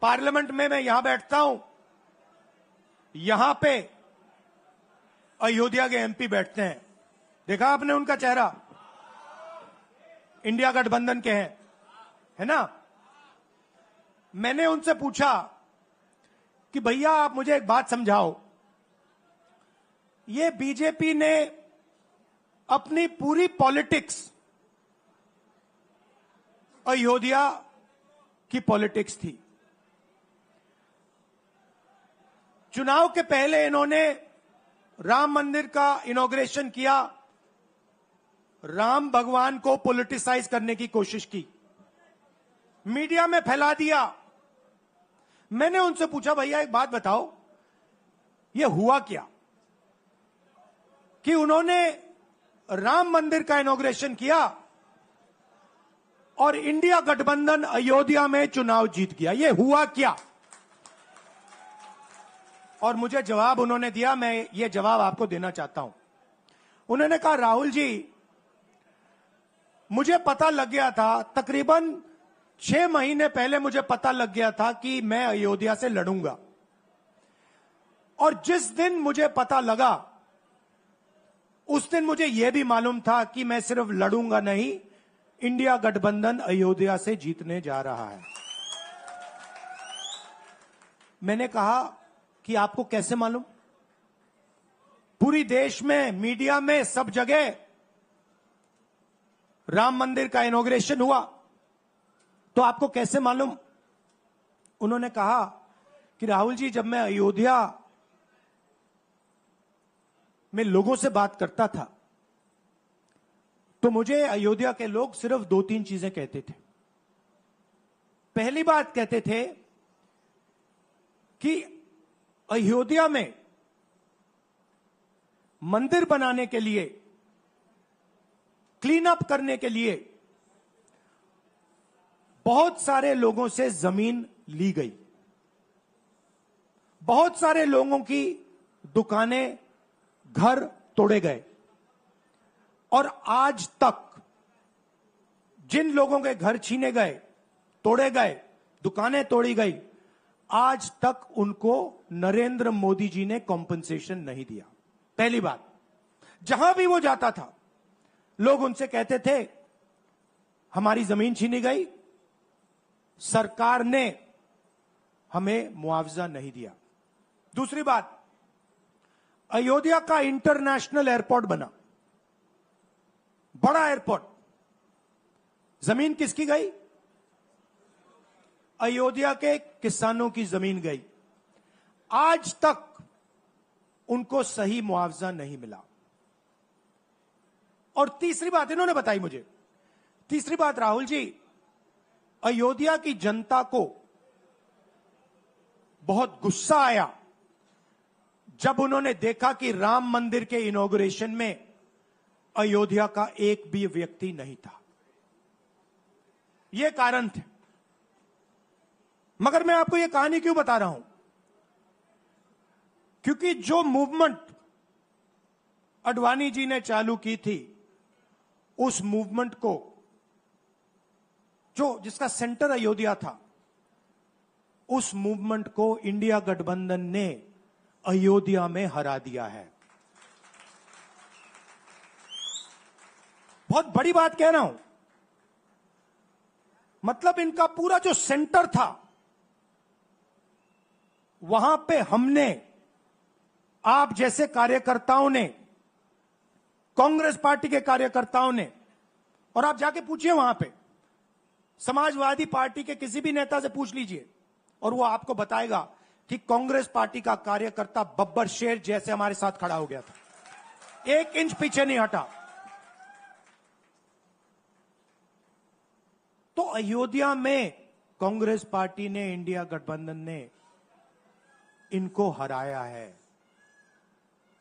Parliament में मैं यहां बैठता हूं, यहां पे अयोध्या के एमपी बैठते हैं। देखा आपने उनका चेहरा? इंडिया गठबंधन के हैं, है ना? मैंने उनसे पूछा कि भैया आप मुझे एक बात समझाओ, ये बीजेपी ने अपनी पूरी पॉलिटिक्स अयोध्या की पॉलिटिक्स थी। चुनाव के पहले इन्होंने राम मंदिर का इनॉग्रेशन किया, राम भगवान को पॉलिटिसाइज करने की कोशिश की, मीडिया में फैला दिया। मैंने उनसे पूछा भैया एक बात बताओ, यह हुआ क्या कि उन्होंने राम मंदिर का इनॉग्रेशन किया और इंडिया गठबंधन अयोध्या में चुनाव जीत गया? यह हुआ क्या? और मुझे जवाब उन्होंने दिया, मैं ये जवाब आपको देना चाहता हूं। उन्होंने कहा राहुल जी, मुझे पता लग गया था, तकरीबन 6 महीने पहले मुझे पता लग गया था कि मैं अयोध्या से लड़ूंगा, और जिस दिन मुझे पता लगा उस दिन मुझे यह भी मालूम था कि मैं सिर्फ लड़ूंगा नहीं, इंडिया गठबंधन अयोध्या से जीतने जा रहा है। मैंने कहा कि आपको कैसे मालूम? पूरी देश में, मीडिया में, सब जगह राम मंदिर का इनॉग्रेशन हुआ, तो आपको कैसे मालूम? उन्होंने कहा कि राहुल जी, जब मैं अयोध्या में लोगों से बात करता था तो मुझे अयोध्या के लोग सिर्फ 2-3 चीजें कहते थे। पहली बात कहते थे कि अयोध्या में मंदिर बनाने के लिए, क्लीन अप करने के लिए बहुत सारे लोगों से जमीन ली गई, बहुत सारे लोगों की दुकानें, घर तोड़े गए, और आज तक जिन लोगों के घर छीने गए, तोड़े गए, दुकानें तोड़ी गई, आज तक उनको नरेंद्र मोदी जी ने कॉम्पनसेशन नहीं दिया। पहली बात, जहां भी वो जाता था लोग उनसे कहते थे हमारी जमीन छीनी गई, सरकार ने हमें मुआवजा नहीं दिया। दूसरी बात, अयोध्या का इंटरनेशनल एयरपोर्ट बना, बड़ा एयरपोर्ट, जमीन किसकी गई? अयोध्या के किसानों की जमीन गई। आज तक उनको सही मुआवजा नहीं मिला। और तीसरी बात इन्होंने बताई मुझे, तीसरी बात, राहुल जी, अयोध्या की जनता को बहुत गुस्सा आया जब उन्होंने देखा कि राम मंदिर के इनॉग्रेशन में अयोध्या का एक भी व्यक्ति नहीं था। यह कारण थे। मगर मैं आपको यह कहानी क्यों बता रहा हूं? क्योंकि जो मूवमेंट अडवाणी जी ने चालू की थी, उस मूवमेंट को, जिसका सेंटर अयोध्या था, उस मूवमेंट को इंडिया गठबंधन ने अयोध्या में हरा दिया है। बहुत बड़ी बात कह रहा हूं। मतलब इनका पूरा जो सेंटर था, वहां पे हमने, आप जैसे कार्यकर्ताओं ने, कांग्रेस पार्टी के कार्यकर्ताओं ने, और आप जाके पूछिए वहां पे, समाजवादी पार्टी के किसी भी नेता से पूछ लीजिए और वो आपको बताएगा कि कांग्रेस पार्टी का कार्यकर्ता बब्बर शेर जैसे हमारे साथ खड़ा हो गया था, 1 इंच पीछे नहीं हटा। तो अयोध्या में कांग्रेस पार्टी ने, इंडिया गठबंधन ने इनको हराया है।